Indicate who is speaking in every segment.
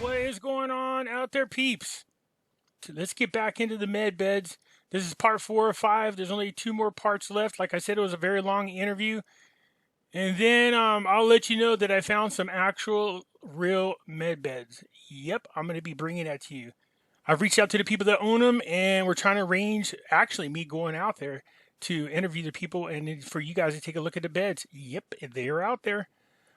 Speaker 1: What is going on out there, peeps? So let's get back into the med beds. This is part 4 of 5. There's only 2 more parts left. Like I said, it was a very long interview. And then I'll let you know that I found some actual real med beds. Yep, I'm going to be bringing that to you. I've reached out to the people that own them, and we're trying to arrange, actually, me going out there to interview the people and for you guys to take a look at the beds. Yep, they're out there.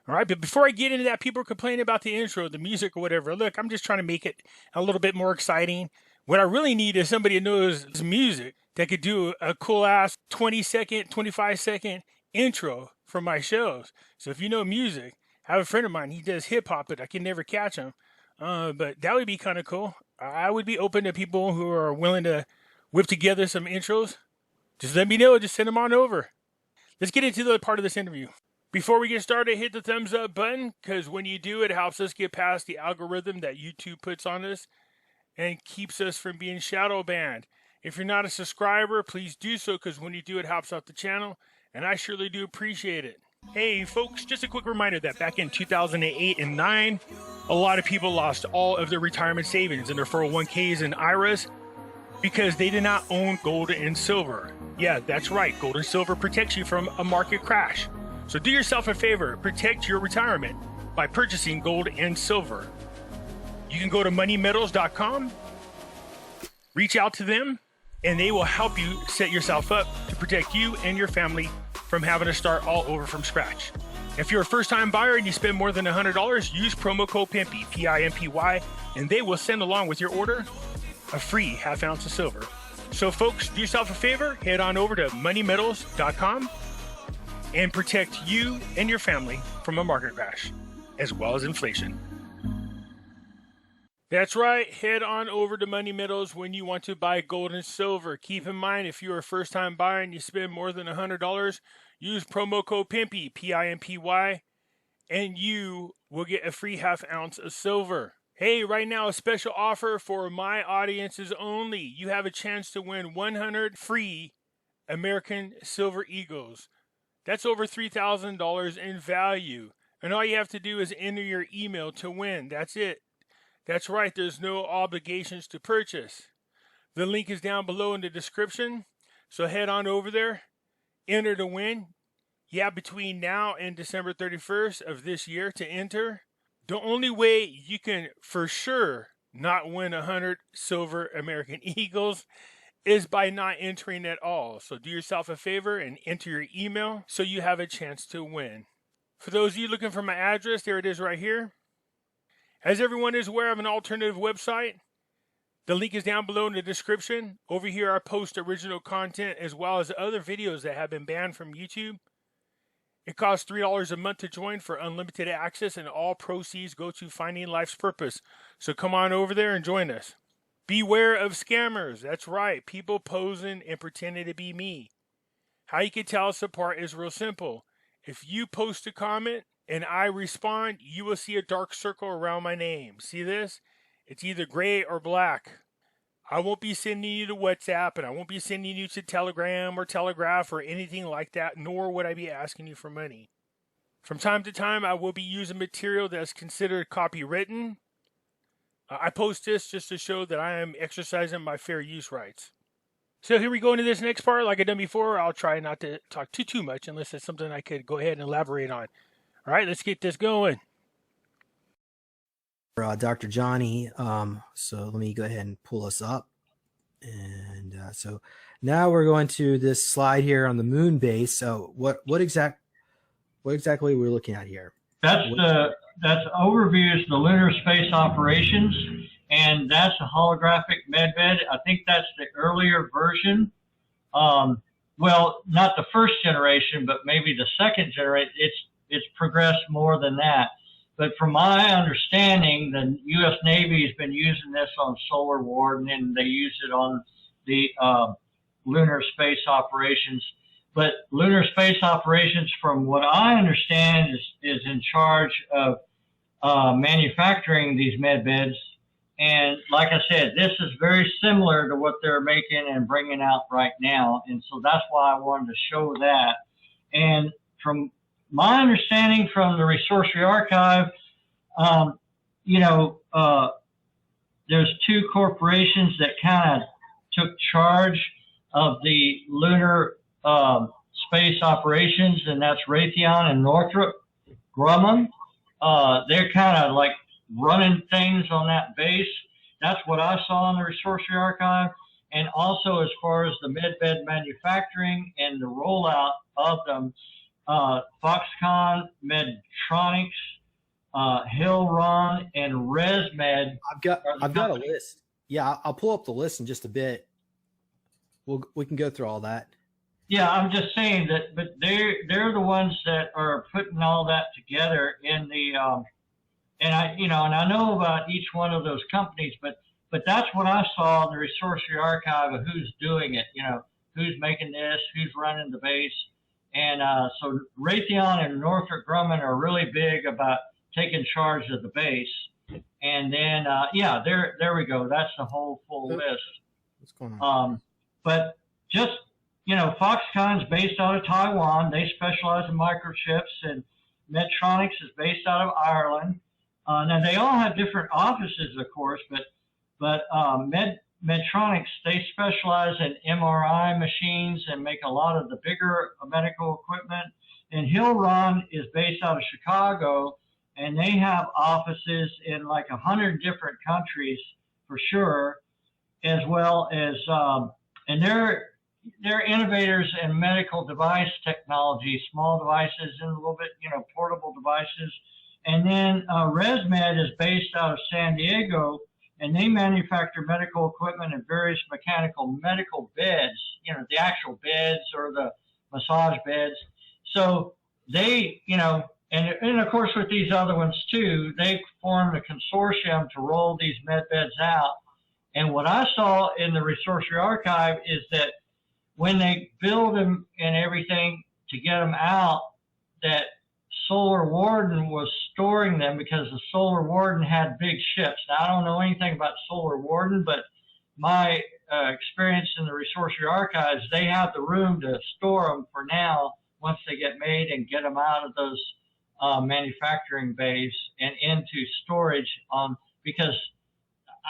Speaker 1: All right, but before I get into that, people are complaining about the intro, the music, or whatever. Look, I'm just trying to make it a little bit more exciting. What I really need is somebody who knows music that could do a cool-ass 20-second, 25-second intro for my shows. So if you know music, I have a friend of mine. He does hip-hop, but I can never catch him. But that would be kind of cool. I would be open to people who are willing to whip together some intros. Just let me know. Just send them on over. Let's get into the other part of this interview. Before we get started, hit the thumbs up button, because when you do, it helps us get past the algorithm that YouTube puts on us and keeps us from being shadow banned. If you're not a subscriber, please do so, because when you do, it helps out the channel, and I surely do appreciate it. Hey folks, just a quick reminder that back in 2008 and 9, a lot of people lost all of their retirement savings in their 401ks and IRAs because they did not own gold and silver. Yeah, that's right, gold and silver protects you from a market crash. So do yourself a favor, protect your retirement by purchasing gold and silver. You can go to moneymetals.com, reach out to them, and they will help you set yourself up to protect you and your family from having to start all over from scratch. If you're a first-time buyer and you spend more than $100, use promo code Pimpy, P-I-M-P-Y, and they will send along with your order a free half ounce of silver. So folks, do yourself a favor, head on over to moneymetals.com and protect you and your family from a market crash, as well as inflation. That's right, head on over to Money Metals when you want to buy gold and silver. Keep in mind, if you're a first-time buyer and you spend more than $100, use promo code Pimpy, P-I-M-P-Y, and you will get a free half ounce of silver. Hey, right now, a special offer for my audiences only. You have a chance to win 100 free American Silver Eagles. That's over $3,000 in value. And all you have to do is enter your email to win. That's it. That's right. There's no obligations to purchase. The link is down below in the description. So head on over there. Enter to win. Yeah, between now and December 31st of this year to enter. The only way you can for sure not win 100 silver American Eagles is by not entering at all. So do yourself a favor and enter your email so you have a chance to win. For those of you looking for my address, there it is right here. As everyone is aware of an alternative website, the link is down below in the description. Over here I post original content as well as other videos that have been banned from YouTube. It costs $3 a month to join for unlimited access, and all proceeds go to finding life's purpose. So come on over there and join us. Beware of scammers. That's right. People posing and pretending to be me. How you can tell us apart is real simple. If you post a comment and I respond, you will see a dark circle around my name. See this? It's either gray or black. I won't be sending you to WhatsApp, and I won't be sending you to Telegram or Telegraph or anything like that, nor would I be asking you for money. From time to time, I will be using material that's considered copywritten. I post this just to show that I am exercising my fair use rights. So here we go into this next part. Like I've done before, I'll try not to talk too much unless it's something I could go ahead and elaborate on. All right, let's get this going.
Speaker 2: Dr. Johnny. So let me go ahead and pull us up. And so now we're going to this slide here on the moon base. So what exactly we're looking at here?
Speaker 3: That's overviews the lunar space operations, and that's a holographic medbed. I think that's the earlier version. Well, not the first generation, but maybe the second generation. It's progressed more than that. But from my understanding, the U.S. Navy has been using this on Solar Ward, and then they use it on the lunar space operations. But Lunar Space Operations, from what I understand, is in charge of manufacturing these med beds. And like I said, this is very similar to what they're making and bringing out right now. And so that's why I wanted to show that. And from my understanding from the Resourcery Archive, there's two corporations that kind of took charge of the lunar space operations, and that's Raytheon and Northrop Grumman. They're kind of like running things on that base. That's what I saw in the Resourcery Archive. And also as far as the medbed manufacturing and the rollout of them, Foxconn, Medtronics, Hillron, and ResMed.
Speaker 2: I've got a list. Yeah, I'll pull up the list in just a bit. We can go through all that.
Speaker 3: Yeah, I'm just saying that, but they're the ones that are putting all that together in the and I know about each one of those companies, but that's what I saw in the Resourcery Archive of who's doing it, who's making this, who's running the base. And so Raytheon and Northrop Grumman are really big about taking charge of the base. And then, there we go. That's the whole full list.
Speaker 2: What's going on?
Speaker 3: But just, Foxconn's based out of Taiwan. They specialize in microchips, and Medtronics is based out of Ireland. Now, they all have different offices, of course, but Medtronics, they specialize in MRI machines and make a lot of the bigger medical equipment. And Hillron is based out of Chicago, and they have offices in like 100 different countries for sure, as well as, and they're innovators in medical device technology, small devices and a little bit, portable devices. And then ResMed is based out of San Diego, and they manufacture medical equipment and various mechanical medical beds, the actual beds or the massage beds. So they, and of course with these other ones too, they formed a consortium to roll these med beds out. And what I saw in the Resourcery Archive is that when they build them and everything to get them out, that Solar Warden was storing them because the Solar Warden had big ships. Now, I don't know anything about Solar Warden, but my experience in the Resourcery Archives, they have the room to store them for now once they get made and get them out of those manufacturing bays and into storage because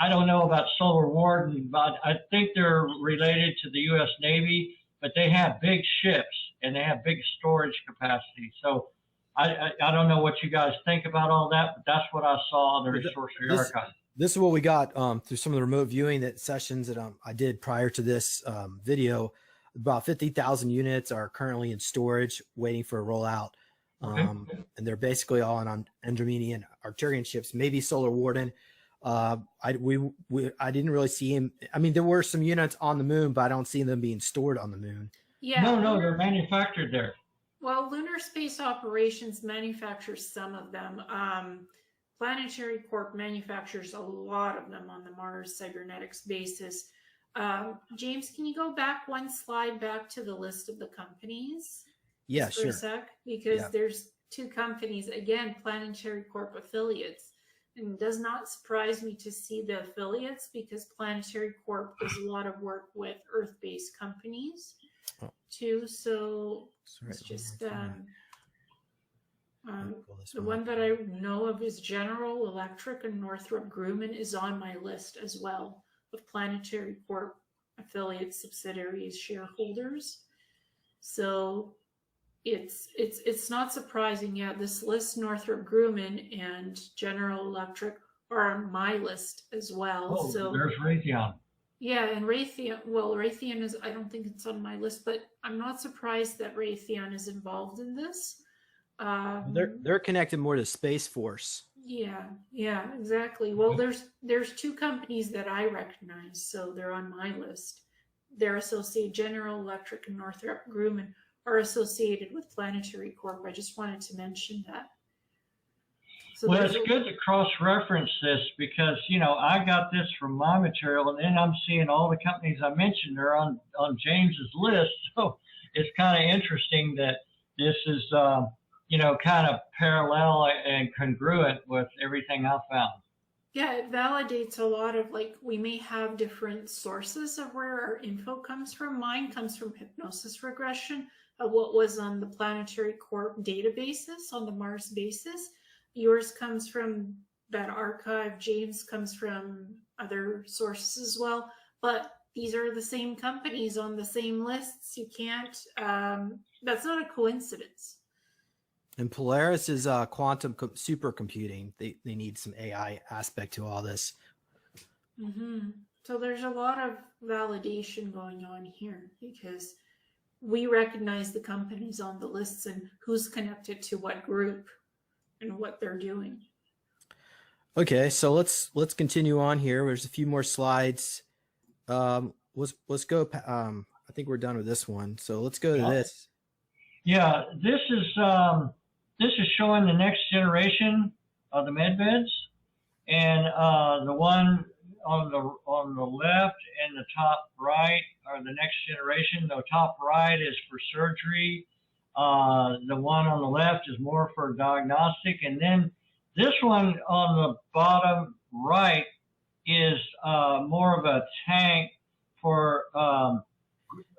Speaker 3: I don't know about Solar Warden, but I think they're related to the U.S. Navy, but they have big ships and they have big storage capacity. So I don't know what you guys think about all that, but that's what I saw in the Resourcery Archive.
Speaker 2: This is what we got through some of the remote viewing sessions that I did prior to this video. About 50,000 units are currently in storage waiting for a rollout. And they're basically all on Andromeda and Arcturian ships, maybe Solar Warden. I didn't really see him. I mean, there were some units on the moon, but I don't see them being stored on the moon.
Speaker 4: Yeah.
Speaker 3: No, they're manufactured there.
Speaker 4: Well, Lunar Space Operations manufactures some of them. Planetary Corp manufactures a lot of them on the Mars cybernetics basis. James, can you go back one slide back to the list of the companies?
Speaker 2: Yeah,
Speaker 4: for
Speaker 2: sure.
Speaker 4: a sec? Because there's two companies, again, Planetary Corp affiliates. And it does not surprise me to see the affiliates because Planetary Corp does a lot of work with Earth-based companies too. So it's just the one that I know of is General Electric, and Northrop Grumman is on my list as well of Planetary Corp affiliates, subsidiaries, shareholders. So it's not surprising. Yeah, this list, Northrop Grumman and General Electric are on my list as well.
Speaker 3: Oh,
Speaker 4: so
Speaker 3: there's Raytheon.
Speaker 4: Yeah, and Raytheon, well, Raytheon is, I don't think it's on my list, but I'm not surprised that Raytheon is involved in this.
Speaker 2: They're connected more to Space Force.
Speaker 4: Yeah, exactly. Well, there's two companies that I recognize, so they're on my list. They're associated, General Electric and Northrop Grumman are associated with Planetary Corp. I just wanted to mention that. So
Speaker 3: well, it's good to cross-reference this because, I got this from my material, and then I'm seeing all the companies I mentioned are on James's list. So it's kind of interesting that this is, kind of parallel and congruent with everything I found.
Speaker 4: Yeah, it validates a lot of, like, we may have different sources of where our info comes from. Mine comes from hypnosis regression of what was on the Planetary Corp databases on the Mars basis. Yours comes from that archive. James comes from other sources as well. But these are the same companies on the same lists. You can't, that's not a coincidence.
Speaker 2: And Polaris is quantum supercomputing. They need some AI aspect to all this.
Speaker 4: Mm-hmm. So there's a lot of validation going on here because we recognize the companies on the lists and who's connected to what group and what they're doing.
Speaker 2: Okay, so let's continue on here. There's a few more slides. Let's go. I think we're done with this one. So let's go to this.
Speaker 3: Yeah, this is showing the next generation of the med beds, and the one on the left and the top right are the next generation. The top right is for surgery. The one on the left is more for diagnostic, and then this one on the bottom right is more of a tank for.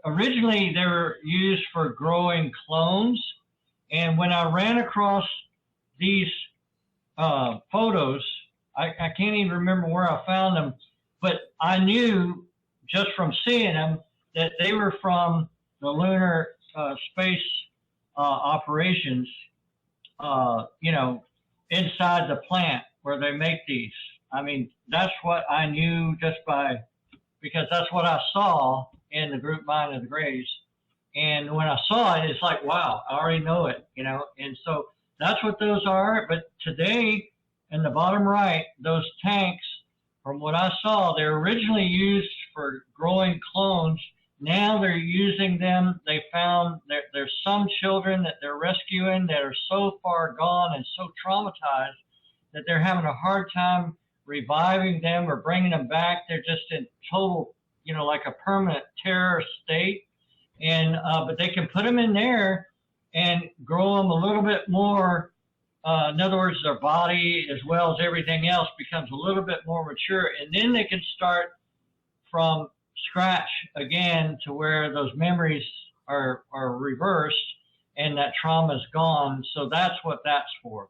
Speaker 3: Originally, they were used for growing clones. And when I ran across these photos, I can't even remember where I found them, but I knew just from seeing them that they were from the lunar space operations, inside the plant where they make these. I mean, that's what I knew because that's what I saw in the group Mind of the Grays. And when I saw it, it's like, wow, I already know it, And so that's what those are. But today, in the bottom right, those tanks, from what I saw, they're originally used for growing clones. Now they're using them. They found that there's some children that they're rescuing that are so far gone and so traumatized that they're having a hard time reviving them or bringing them back. They're just in total, like a permanent terror state. And but they can put them in there and grow them a little bit more. In other words, their body as well as everything else becomes a little bit more mature, and then they can start from scratch again to where those memories are reversed and that trauma is gone. So that's what that's for.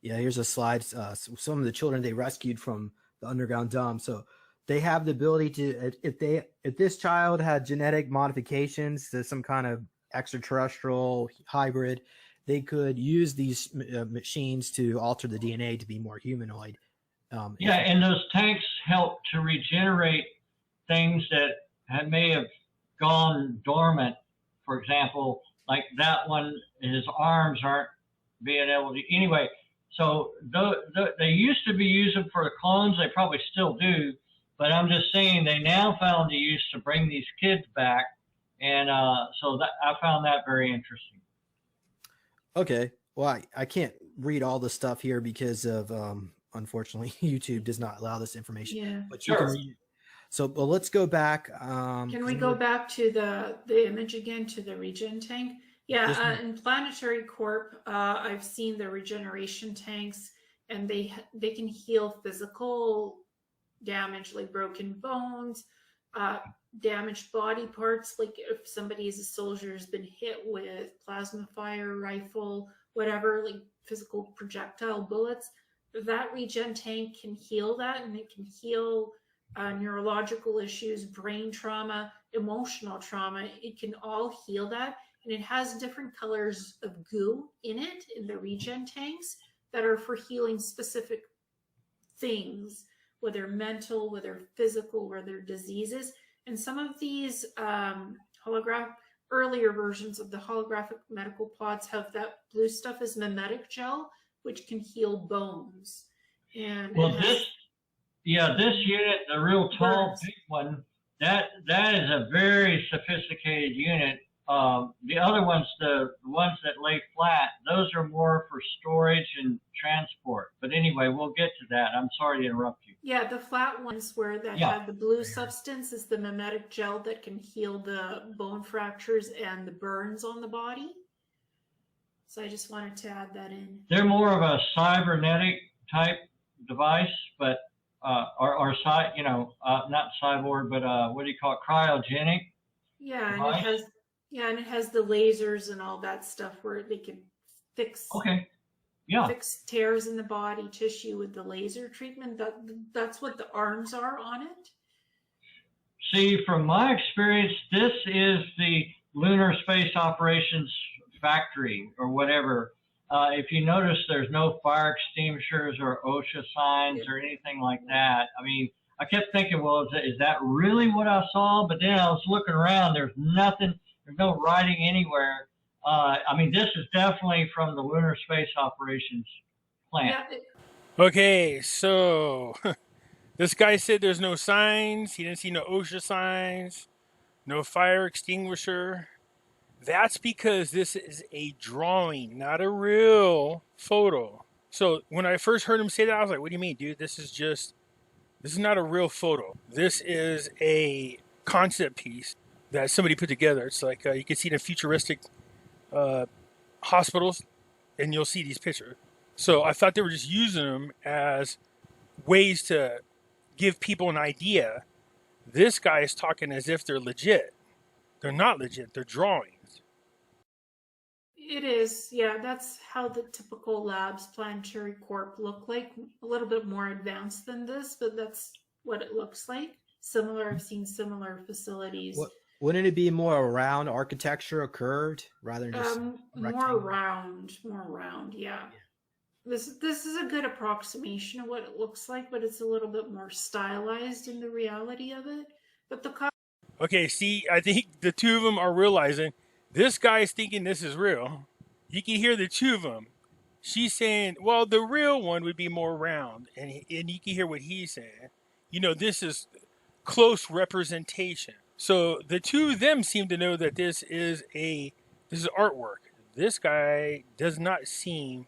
Speaker 2: Yeah, here's a slide. Some of the children they rescued from the underground dump. So they have the ability to, if this child had genetic modifications to some kind of extraterrestrial hybrid, they could use these machines to alter the DNA to be more humanoid.
Speaker 3: And those tanks help to regenerate things that may have gone dormant. For example, like that one, his arms aren't being able to. Anyway, so they used to be using for the clones. They probably still do. But I'm just saying they now found the use to bring these kids back. And so that, I found that very interesting.
Speaker 2: Okay. Well, I can't read all the stuff here because of, unfortunately, YouTube does not allow this information.
Speaker 4: Yeah.
Speaker 2: But you can read it. So, but let's go back.
Speaker 4: Can we go back to the image again, to the regen tank? Yeah, in Planetary Corp, I've seen the regeneration tanks, and they can heal physical damage like broken bones, damaged body parts, like if somebody is a soldier has been hit with plasma fire rifle, whatever, like physical projectile bullets, that regen tank can heal that, and it can heal neurological issues, brain trauma, emotional trauma. It can all heal that, and it has different colors of goo in it, in the regen tanks, that are for healing specific things, whether mental, whether physical, whether diseases. And some of these earlier versions of the holographic medical pods have that blue stuff as mimetic gel, which can heal bones. And this
Speaker 3: unit, the real tall, big one, that is a very sophisticated unit. the other ones, the ones that lay flat, those are more for storage and transport. But anyway, we'll get to that. I'm sorry to interrupt you.
Speaker 4: Yeah, the flat ones where that
Speaker 3: Yeah.
Speaker 4: have the blue substance is the mimetic gel that can heal the bone fractures and the burns on the body. So I just wanted to add that in.
Speaker 3: They're more of a cybernetic type device, but or you know, not cyborg, but what do you call it? Cryogenic.
Speaker 4: Yeah,
Speaker 3: device?
Speaker 4: and it has the lasers and all that stuff where they can fix
Speaker 3: Okay. Yeah.
Speaker 4: fix tears in the body tissue with the laser treatment. That's what the arms are on it.
Speaker 3: See, from my experience, this is the Lunar Space Operations Factory or whatever. If you notice, there's no fire extinguishers or OSHA signs or anything like that. I mean, I kept thinking, well, is that really what I saw? But then I was looking around. There's nothing. There's no writing anywhere. I mean, this is definitely from the Lunar Space Operations plant.
Speaker 4: Yeah,
Speaker 1: Okay, so this guy said there's no signs. He didn't see no OSHA signs, no fire extinguisher. That's because this is a drawing, not a real photo. So when I first heard him say that, I was like, what do you mean, dude? This is not a real photo. This is a concept piece that somebody put together. It's like you can see it in futuristic hospitals, and you'll see these pictures. So I thought they were just using them as ways to give people an idea. This guy is talking as if they're legit. They're not legit. They're drawings.
Speaker 4: it is. Yeah, that's how the typical labs planetary corp look like. A little bit more advanced than this, but that's what it looks like. Similar, I've seen similar facilities.
Speaker 2: Wouldn't it be more round architecture or curved rather than just
Speaker 4: more round, yeah. This is a good approximation of what it looks like, but it's a little bit more stylized in the reality of it. But the
Speaker 1: Okay, see, I think the two of them are realizing this guy is thinking this is real. You can hear the two of them. She's saying, well, the real one would be more round. And you can hear what he's saying. You know, this is close representation. So the two of them seem to know that this is artwork. This guy does not seem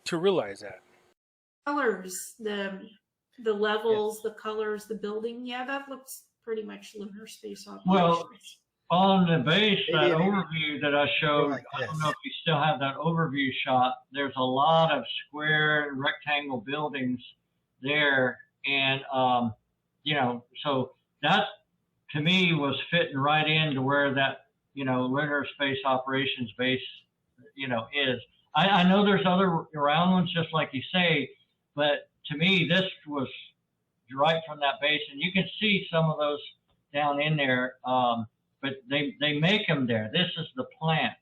Speaker 1: to realize that.
Speaker 4: colors, the levels, the colors, the building, yeah, that looks pretty much lunar space operations.
Speaker 3: Well, on the base, that
Speaker 2: Maybe-
Speaker 3: overview that I showed,
Speaker 2: like
Speaker 3: I don't
Speaker 2: this.
Speaker 3: know if you still have that overview shot. There's a lot of square and rectangle buildings there. And, you know, so that to me was fitting right into where that, you know, lunar space operations base, you know, is. I know there's other round ones, just like you say, but to me, this was right from that base. And you can see some of those down in there. But they make them there. This is the plant.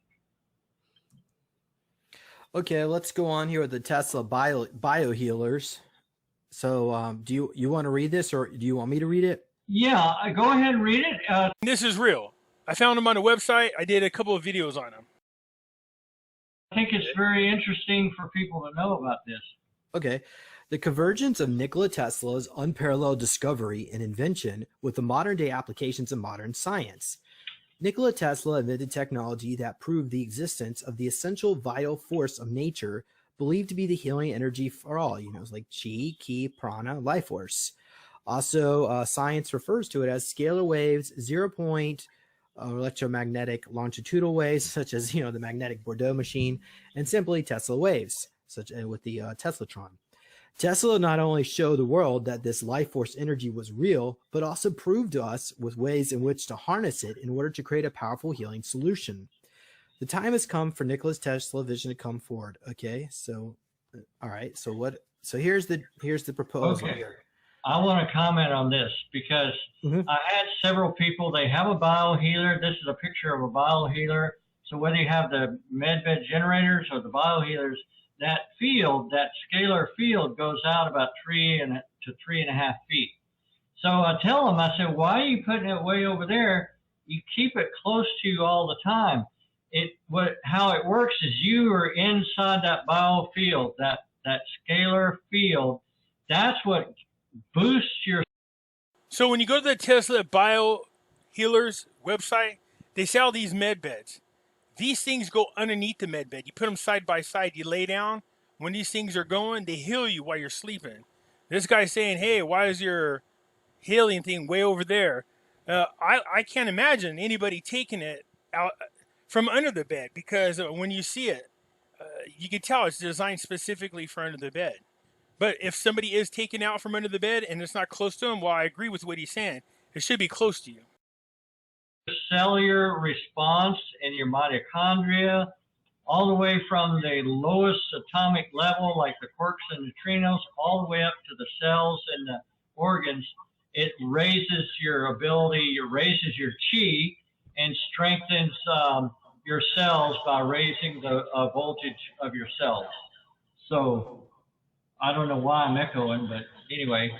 Speaker 2: Okay, let's go on here with the Tesla biohealers. So do you want to read this, or do you want me to read it?
Speaker 3: Yeah, go ahead and read it.
Speaker 1: This is real. I found them on the website. I did a couple of videos on them.
Speaker 3: I think it's very interesting for people to know about this.
Speaker 2: Okay. The convergence of Nikola Tesla's unparalleled discovery and invention with the modern-day applications of modern science. Nikola Tesla invented technology that proved the existence of the essential vital force of nature, believed to be the healing energy for all. You know, it's like chi, ki, prana, life force. Also, science refers to it as scalar waves, 0-point electromagnetic longitudinal waves, such as, you know, the magnetic Bordeaux machine, and simply Tesla waves, such as with the Teslatron. Tesla not only showed the world that this life force energy was real, but also proved to us with ways in which to harness it in order to create a powerful healing solution. The time has come for Nikola Tesla's vision to come forward. Okay, so all right, so here's the proposal
Speaker 3: Okay.
Speaker 2: here.
Speaker 3: I want to comment on this because I had several people, they have a biohealer. This is a picture of a biohealer. So whether you have the medbed generators or the biohealers, that field, that scalar field goes out about 3 to 3.5 feet. So I tell them, I said, why are you putting it way over there? You keep it close to you all the time. How it works is you are inside that biofield, that scalar field. That's what boosts your.
Speaker 1: So when you go to the Tesla biohealers website, They sell these med beds. These things go underneath the med bed. You put them side by side. You lay down. When these things are going, they heal you while you're sleeping. This guy's saying, hey, why is your healing thing way over there? I can't imagine anybody taking it out from under the bed, because when you see it, you can tell it's designed specifically for under the bed. But if somebody is taken out from under the bed and it's not close to them, well, I agree with what he's saying. It should be close to you.
Speaker 3: Cellular response in your mitochondria, all the way from the lowest atomic level, like the quarks and neutrinos, all the way up to the cells and the organs. It raises your ability, it raises your chi, and strengthens your cells by raising the voltage of your cells. So I don't know why I'm echoing, but anyway,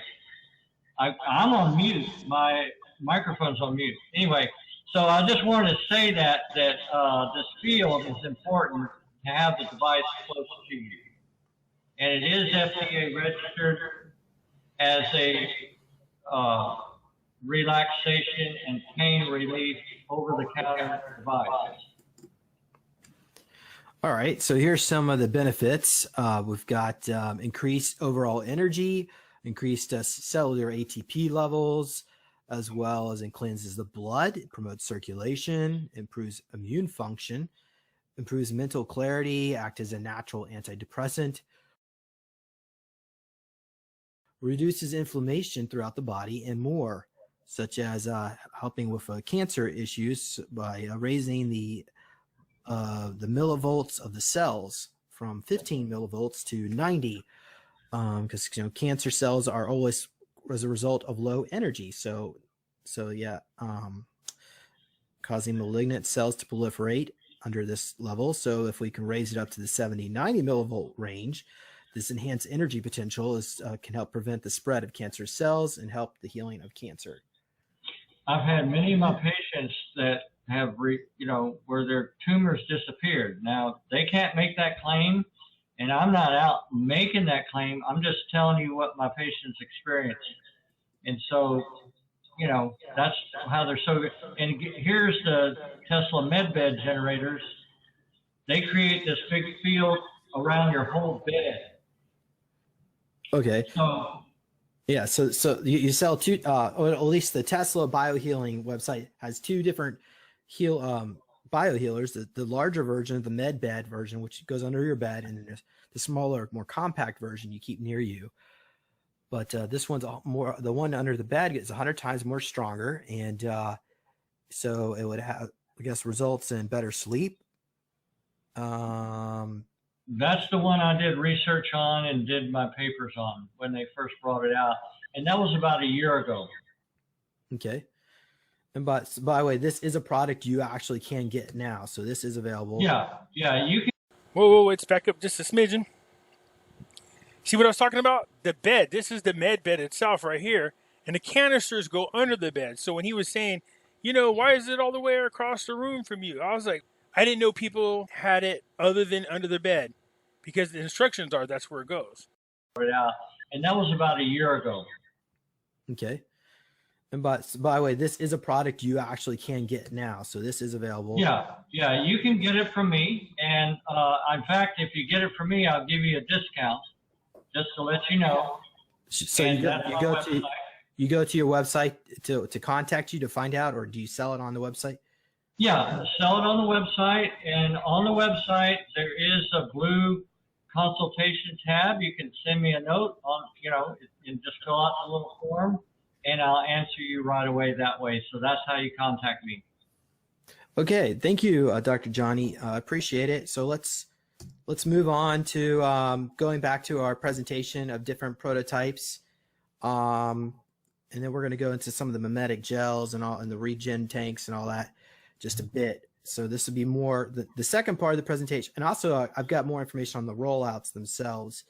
Speaker 3: I'm on mute. My microphone's on mute. Anyway, so I just wanted to say that this field is important to have the device close to you. And it is FDA registered as a relaxation and pain relief over-the-counter device.
Speaker 2: All right, so here's some of the benefits. We've got increased overall energy, increased cellular ATP levels, as well as it cleanses the blood, it promotes circulation, improves immune function, improves mental clarity, acts as a natural antidepressant, reduces inflammation throughout the body, and more, such as helping with cancer issues by raising the millivolts of the cells from 15 millivolts to 90, because cancer cells are always as a result of low energy. So yeah, causing malignant cells to proliferate under this level. So if we can raise it up to the 70, 90 millivolt range, this enhanced energy potential can help prevent the spread of cancer cells and help the healing of cancer.
Speaker 3: I've had many of my patients that have, where their tumors disappeared. Now, they can't make that claim, and I'm not out making that claim. I'm just telling you what my patients experience. And so, that's how they're so good. And here's the Tesla MedBed generators. They create this big field around your whole bed.
Speaker 2: Okay.
Speaker 3: So,
Speaker 2: yeah, so you sell two, or at least the Tesla biohealing website has two different biohealers, the larger version, the MedBed version, which goes under your bed, and then there's the smaller, more compact version you keep near you. But this one's more, the one under the bed is 100 times more stronger, and so it would have, I guess, results in better sleep.
Speaker 3: That's the one I did research on and did my papers on when they first brought it out, and that was about a year ago.
Speaker 2: Okay. And by the way, this is a product you actually can get now, so this is available.
Speaker 3: Yeah, you can.
Speaker 1: Whoa, let's back up just a smidgen. See what I was talking about? The bed. This is the med bed itself right here. And the canisters go under the bed. So when he was saying, why is it all the way across the room from you? I was like, I didn't know people had it other than under the bed. Because the instructions are that's where it goes.
Speaker 3: And that was about a year ago.
Speaker 2: Okay. And by the way, this is a product you actually can get now. So this is available.
Speaker 3: Yeah, you can get it from me. And in fact, if you get it from me, I'll give you a discount. Just to let you know.
Speaker 2: So you go to your website to contact you to find out, or do you sell it on the website?
Speaker 3: Yeah, sell it on the website. And on the website, there is a blue consultation tab. You can send me a note on, and just fill out the little form, and I'll answer you right away that way. So that's how you contact me.
Speaker 2: Okay, thank you, Dr. Johnny. I appreciate it. So let's move on to going back to our presentation of different prototypes. And then we're going to go into some of the mimetic gels and the regen tanks and all that just a bit. So this will be more the second part of the presentation. And also I've got more information on the rollouts themselves.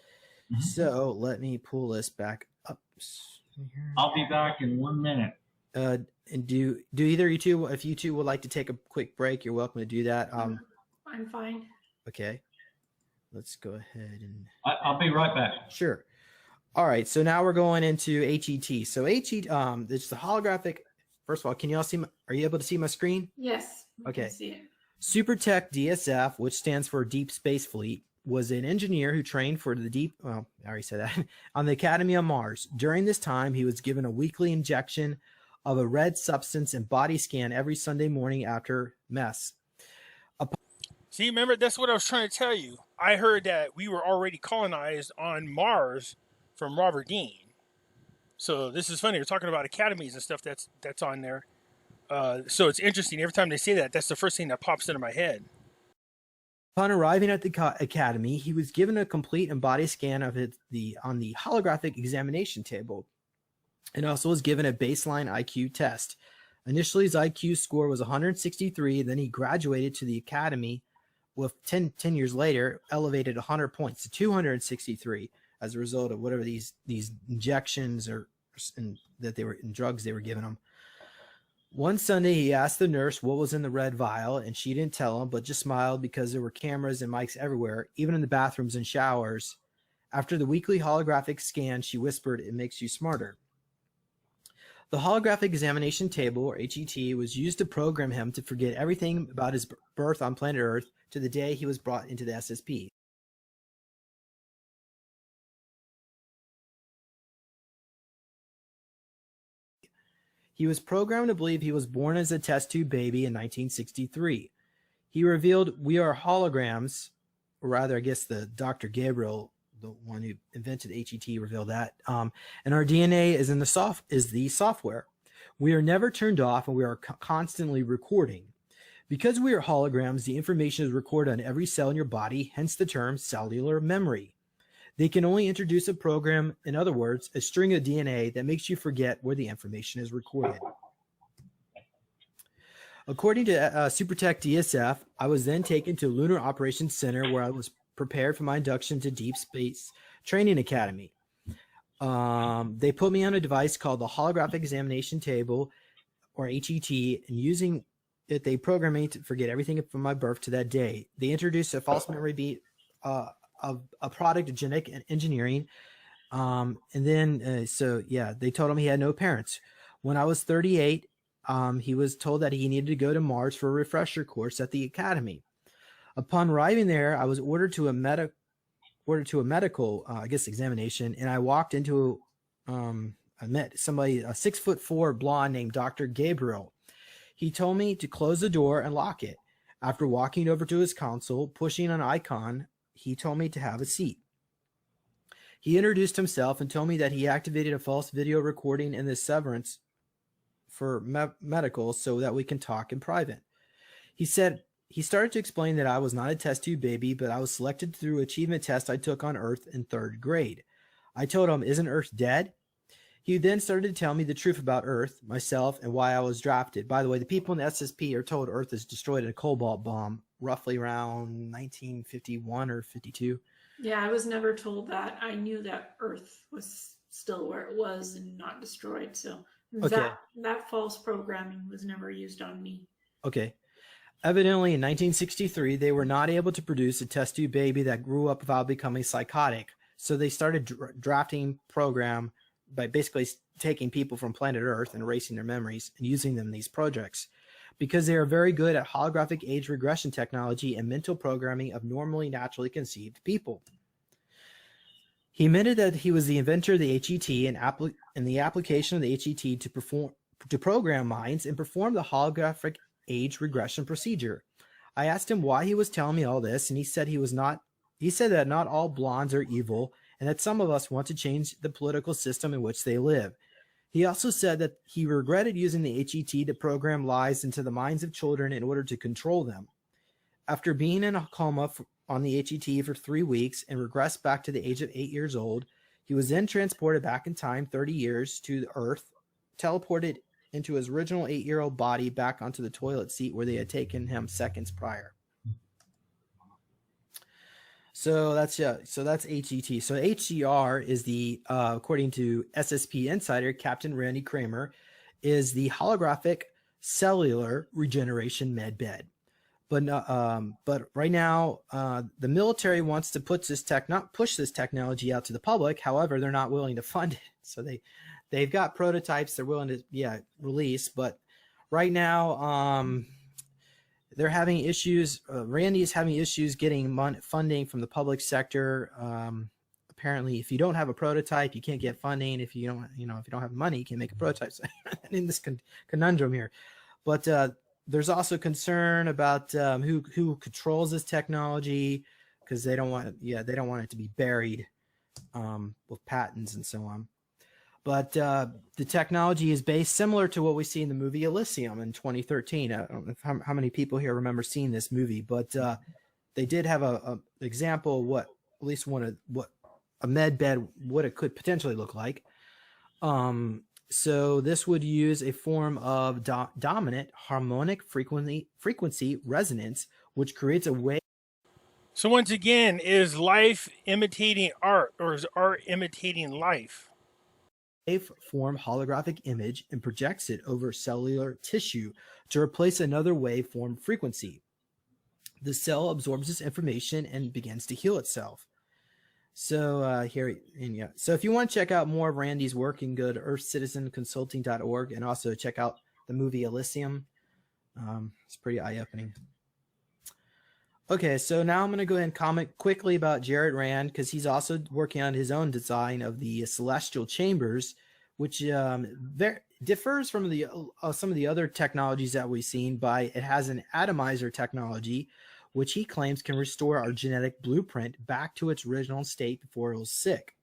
Speaker 2: Mm-hmm. So let me pull this back up.
Speaker 3: I'll be back in 1 minute.
Speaker 2: And do either you two, if you two would like to take a quick break, you're welcome to do that.
Speaker 4: I'm fine.
Speaker 2: Okay. Let's go ahead and
Speaker 3: I'll be right back.
Speaker 2: Sure. All right. So now we're going into HET. So HET, it's the holographic. First of all, can you all see are you able to see my screen?
Speaker 4: Yes. I
Speaker 2: Okay.
Speaker 4: can see it.
Speaker 2: SuperTech DSF, which stands for Deep Space Fleet, was an engineer who trained for the deep, well, I already said that, on the Academy on Mars. During this time, he was given a weekly injection of a red substance and body scan every Sunday morning after mess.
Speaker 1: See, remember, that's what I was trying to tell you. I heard that we were already colonized on Mars from Robert Dean. So this is funny. We're talking about academies and stuff that's on there. So it's interesting. Every time they say that, that's the first thing that pops into my head.
Speaker 2: Upon arriving at the academy, he was given a complete and body scan of on the holographic examination table, and also was given a baseline IQ test. Initially, his IQ score was 163. Then he graduated to the academy with 10 years later, elevated 100 points to 263 as a result of whatever these injections that they were in drugs they were giving him. One Sunday, he asked the nurse what was in the red vial, and she didn't tell him, but just smiled because there were cameras and mics everywhere, even in the bathrooms and showers. After the weekly holographic scan, she whispered, "It makes you smarter." The holographic examination table, or HET, was used to program him to forget everything about his birth on planet Earth to the day he was brought into the SSP. He was programmed to believe he was born as a test tube baby in 1963. He revealed, "We are holograms," or rather, I guess the Dr. Gabriel, the one who invented HET, revealed that. And our DNA is the software. We are never turned off, and we are constantly recording. Because we are holograms, the information is recorded on every cell in your body, hence the term cellular memory. They can only introduce a program, in other words, a string of DNA that makes you forget where the information is recorded. According to SuperTech DSF, I was then taken to Lunar Operations Center where I was prepared for my induction to Deep Space Training Academy. They put me on a device called the Holographic Examination Table, or HET, and using it, they programmed me to forget everything from my birth to that day. They introduced a false memory beat of a product of genetic engineering. And then, they told him he had no parents. When I was 38, he was told that he needed to go to Mars for a refresher course at the academy. Upon arriving there, I was ordered to a medical, examination, and I walked into, I met somebody, a 6'4" blonde named Dr. Gabriel. He told me to close the door and lock it. After walking over to his console, pushing an icon, he told me to have a seat. He introduced himself and told me that he activated a false video recording in the severance for medical so that we can talk in private. He said he started to explain that I was not a test tube baby, but I was selected through achievement test I took on Earth in 3rd grade. I told him, "Isn't Earth dead?" He then started to tell me the truth about Earth, myself, and why I was drafted. By the way, the people in the SSP are told Earth is destroyed in a cobalt bomb roughly around 1951 or 52.
Speaker 4: Yeah, I was never told that. I knew that Earth was still where it was and not destroyed. So that false programming was never used on me.
Speaker 2: Okay. Evidently, in 1963, they were not able to produce a test tube baby that grew up without becoming psychotic. So they started drafting program by basically taking people from planet Earth and erasing their memories and using them in these projects. Because they are very good at holographic age regression technology and mental programming of normally naturally conceived people. He admitted that he was the inventor of the HET and the application of the HET to program minds and perform the holographic age regression procedure. I asked him why he was telling me all this, and he said that not all blondes are evil and that some of us want to change the political system in which they live. He also said that he regretted using the HET to program lies into the minds of children in order to control them. After being in a coma on the HET for 3 weeks and regressed back to the age of 8 years old, he was then transported back in time 30 years to the Earth, teleported into his original 8-year-old body back onto the toilet seat where they had taken him seconds prior. So that's HET. So HCR is the, according to SSP Insider, Captain Randy Kramer, is the holographic cellular regeneration med bed. But right now, the military wants to push this technology out to the public. However, they're not willing to fund it. So they've got prototypes they're willing to release. But right now, they're having issues. Randy is having issues getting funding from the public sector. Apparently, if you don't have a prototype, you can't get funding. If you don't, if you don't have money, you can't make a prototype. So in this conundrum here, but there's also concern about who controls this technology, because they don't want it to be buried with patents and so on. But the technology is based similar to what we see in the movie Elysium in 2013. I don't know how many people here remember seeing this movie, but they did have a example of what a med bed, what it could potentially look like. So this would use a form of dominant harmonic frequency resonance, which creates a wave.
Speaker 1: So once again, is life imitating art, or is art imitating life?
Speaker 2: Waveform holographic image and projects it over cellular tissue to replace another waveform frequency. The cell absorbs this information and begins to heal itself. So so if you want to check out more of Randy's work, you can go to earthcitizenconsulting.org and also check out the movie Elysium. It's pretty eye-opening. Okay, so now I'm going to go ahead and comment quickly about Jared Rand, because he's also working on his own design of the celestial chambers, which differs from some of the other technologies that we've seen by it has an atomizer technology, which he claims can restore our genetic blueprint back to its original state before it was sick.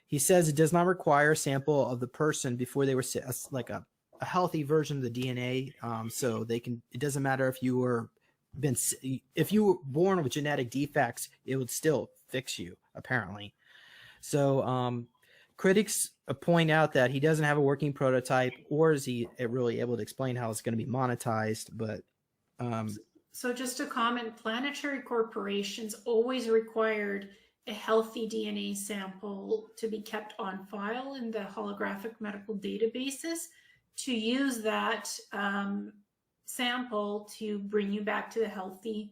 Speaker 2: He says it does not require a sample of the person before they were sick, like a healthy version of the DNA. So it doesn't matter if you were born with genetic defects, it would still fix you, apparently. So critics point out that he doesn't have a working prototype, or is he really able to explain how it's going to be monetized? But
Speaker 4: so just to comment, planetary corporations always required a healthy DNA sample to be kept on file in the holographic medical databases to use that sample to bring you back to the healthy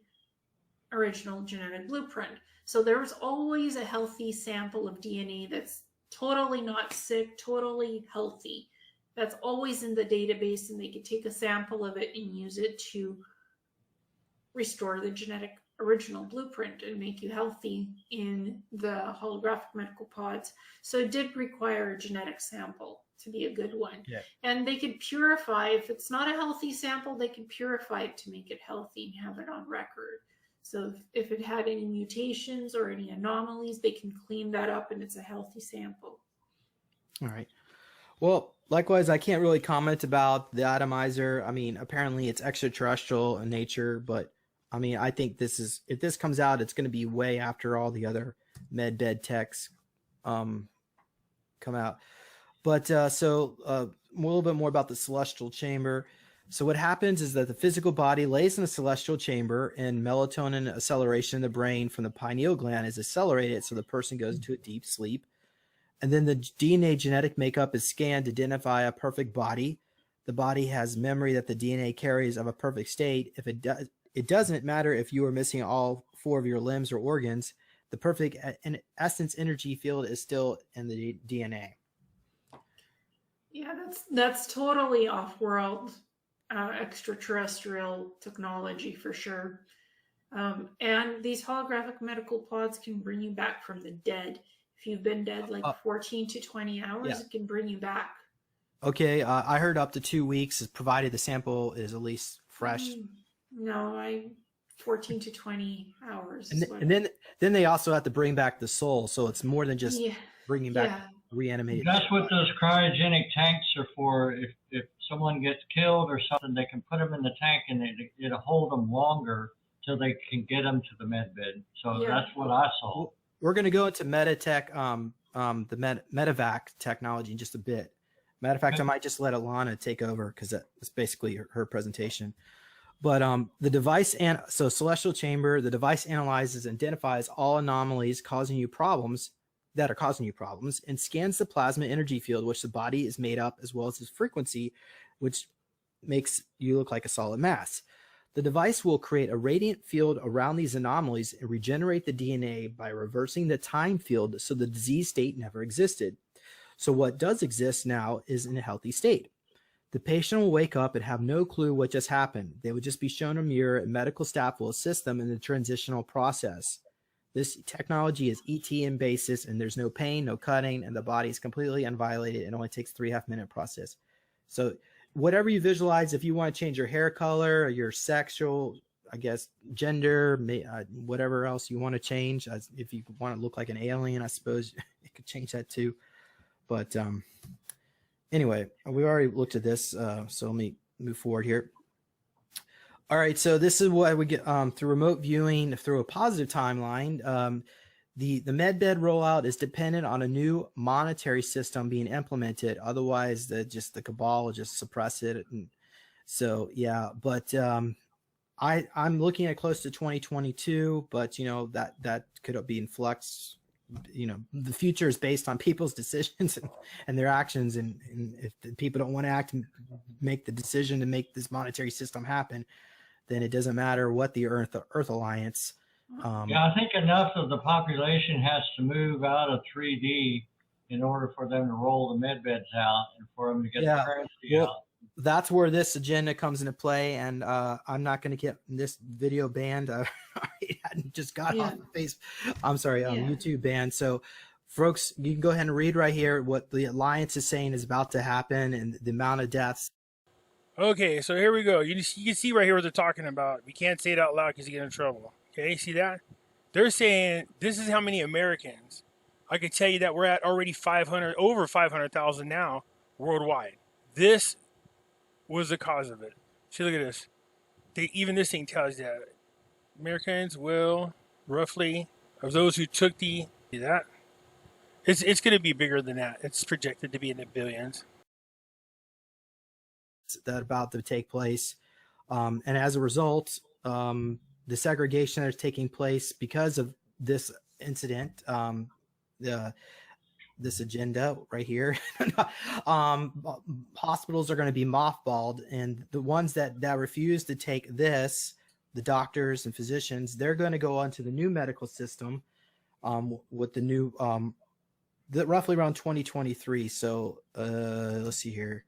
Speaker 4: original genetic blueprint. So there's always a healthy sample of DNA that's totally not sick, totally healthy. That's always in the database, and they could take a sample of it and use it to restore the genetic original blueprint and make you healthy in the holographic medical pods. So it did require a genetic sample to be a good one.
Speaker 2: Yeah.
Speaker 4: And they could purify, if it's not a healthy sample, they could purify it to make it healthy and have it on record. So if it had any mutations or any anomalies, they can clean that up and it's a healthy sample.
Speaker 2: All right. Well, likewise, I can't really comment about the atomizer. I mean, apparently it's extraterrestrial in nature, but I mean, I think if this comes out, it's going to be way after all the other med bed techs come out. But a little bit more about the celestial chamber. So what happens is that the physical body lays in a celestial chamber, and melatonin acceleration in the brain from the pineal gland is accelerated, so the person goes into a deep sleep. And then the DNA genetic makeup is scanned to identify a perfect body. The body has memory that the DNA carries of a perfect state. If it doesn't matter if you are missing all 4 of your limbs or organs. The perfect essence energy field is still in the DNA.
Speaker 4: Yeah, that's totally off-world, extraterrestrial technology for sure. And these holographic medical pods can bring you back from the dead. If you've been dead like 14 to 20 hours,
Speaker 2: yeah.
Speaker 4: It can bring you back.
Speaker 2: Okay, I heard up to 2 weeks, provided the sample is at least fresh.
Speaker 4: No, 14 to 20 hours.
Speaker 2: And then they also have to bring back the soul, so it's more than just bringing back reanimated.
Speaker 3: That's what those cryogenic tanks are for. If someone gets killed or something, they can put them in the tank and it'll hold them longer till they can get them to the med bed. So that's what I saw.
Speaker 2: We're going to go into Metatech, the Metavac technology in just a bit. Matter of fact, I might just let Alana take over because that's basically her presentation. But the device, so celestial chamber, the device analyzes and identifies all anomalies causing you problems and scans the plasma energy field, which the body is made up, as well as its frequency, which makes you look like a solid mass. The device will create a radiant field around these anomalies and regenerate the DNA by reversing the time field so the disease state never existed. So what does exist now is in a healthy state. The patient will wake up and have no clue what just happened. They would just be shown a mirror, and medical staff will assist them in the transitional process. This technology is ET in basis, and there's no pain, no cutting, and the body is completely unviolated. It only takes 3.5 minute process. So whatever you visualize, if you want to change your hair color or your sexual, I guess, gender, whatever else you want to change, if you want to look like an alien, I suppose it could change that too. But anyway, we already looked at this, so let me move forward here. All right, so this is what we get through remote viewing through a positive timeline. The MedBed rollout is dependent on a new monetary system being implemented. Otherwise, the cabal will just suppress it. And so, yeah, but I'm looking at close to 2022, but you know, that could be in flux. You know, the future is based on people's decisions and their actions. And if the people don't want to act and make the decision to make this monetary system happen, then it doesn't matter what the Earth Alliance.
Speaker 3: Yeah, I think enough of the population has to move out of 3D in order for them to roll the med beds out and for them to get the currency out.
Speaker 2: That's where this agenda comes into play, and I'm not going to get this video banned. I just got off YouTube banned. So, folks, you can go ahead and read right here what the Alliance is saying is about to happen and the amount of deaths.
Speaker 1: Okay, so here we go. You can see right here what they're talking about. We can't say it out loud because you get in trouble. Okay, see that? They're saying this is how many Americans. I can tell you that we're at already over 500,000 now worldwide. This was the cause of it. See, look at this. Even this thing tells you that Americans will roughly, of those who took see that? It's going to be bigger than that. It's projected to be in the billions.
Speaker 2: That about to take place, and as a result, the segregation that is taking place because of this incident, this agenda right here, hospitals are going to be mothballed, and the ones that refuse to take this, the doctors and physicians, they're going to go onto the new medical system with the new roughly around 2023. So let's see here.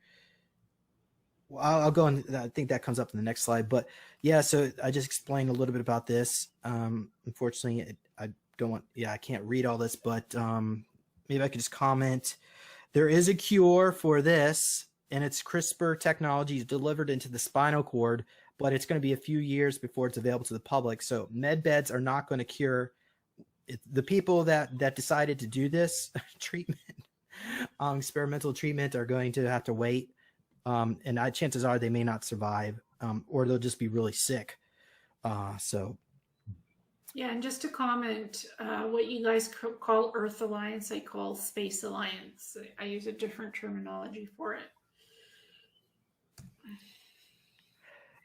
Speaker 2: I'll go on. I think that comes up in the next slide. But yeah, so I just explained a little bit about this. Unfortunately, I don't want. Yeah, I can't read all this, but maybe I could just comment. There is a cure for this, and it's CRISPR technology delivered into the spinal cord, but it's going to be a few years before it's available to the public. So med beds are not going to cure it. The people that decided to do this treatment, experimental treatment, are going to have to wait. And chances are they may not survive, or they'll just be really sick. So.
Speaker 4: Yeah, and just to comment, what you guys call Earth Alliance, I call Space Alliance. I use a different terminology for it.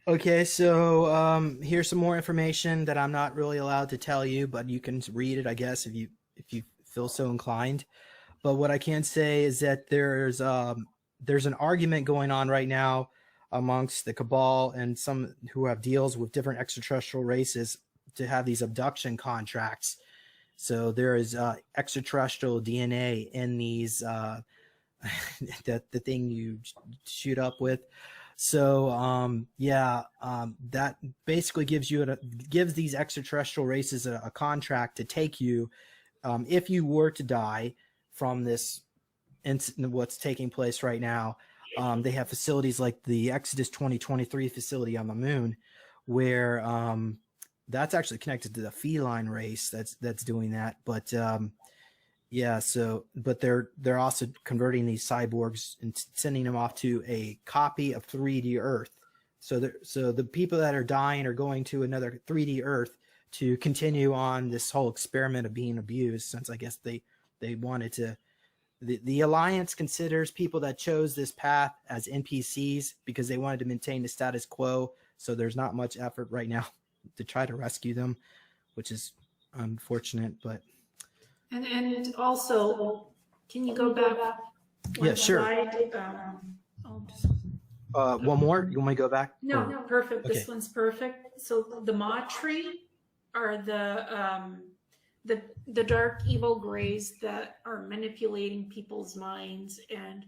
Speaker 2: Okay, so here's some more information that I'm not really allowed to tell you, but you can read it, I guess, if you feel so inclined. But what I can say is that there's an argument going on right now amongst the cabal and some who have deals with different extraterrestrial races to have these abduction contracts. So there is extraterrestrial DNA in these the thing you shoot up with. So that basically gives these extraterrestrial races a contract to take you if you were to die from this incident, what's taking place right now. They have facilities like the Exodus 2023 facility on the moon, where that's actually connected to the feline race that's doing that. But but they're also converting these cyborgs and sending them off to a copy of 3D Earth. So the people that are dying are going to another 3D Earth to continue on this whole experiment of being abused, since I guess they wanted to. The Alliance considers people that chose this path as NPCs because they wanted to maintain the status quo. So there's not much effort right now to try to rescue them, which is unfortunate. But
Speaker 4: and also, can you go back?
Speaker 2: Yeah, sure. One more. You want me to go back?
Speaker 4: No, perfect.
Speaker 2: Okay.
Speaker 4: This one's perfect. So the Matri are the dark evil grays that are manipulating people's minds and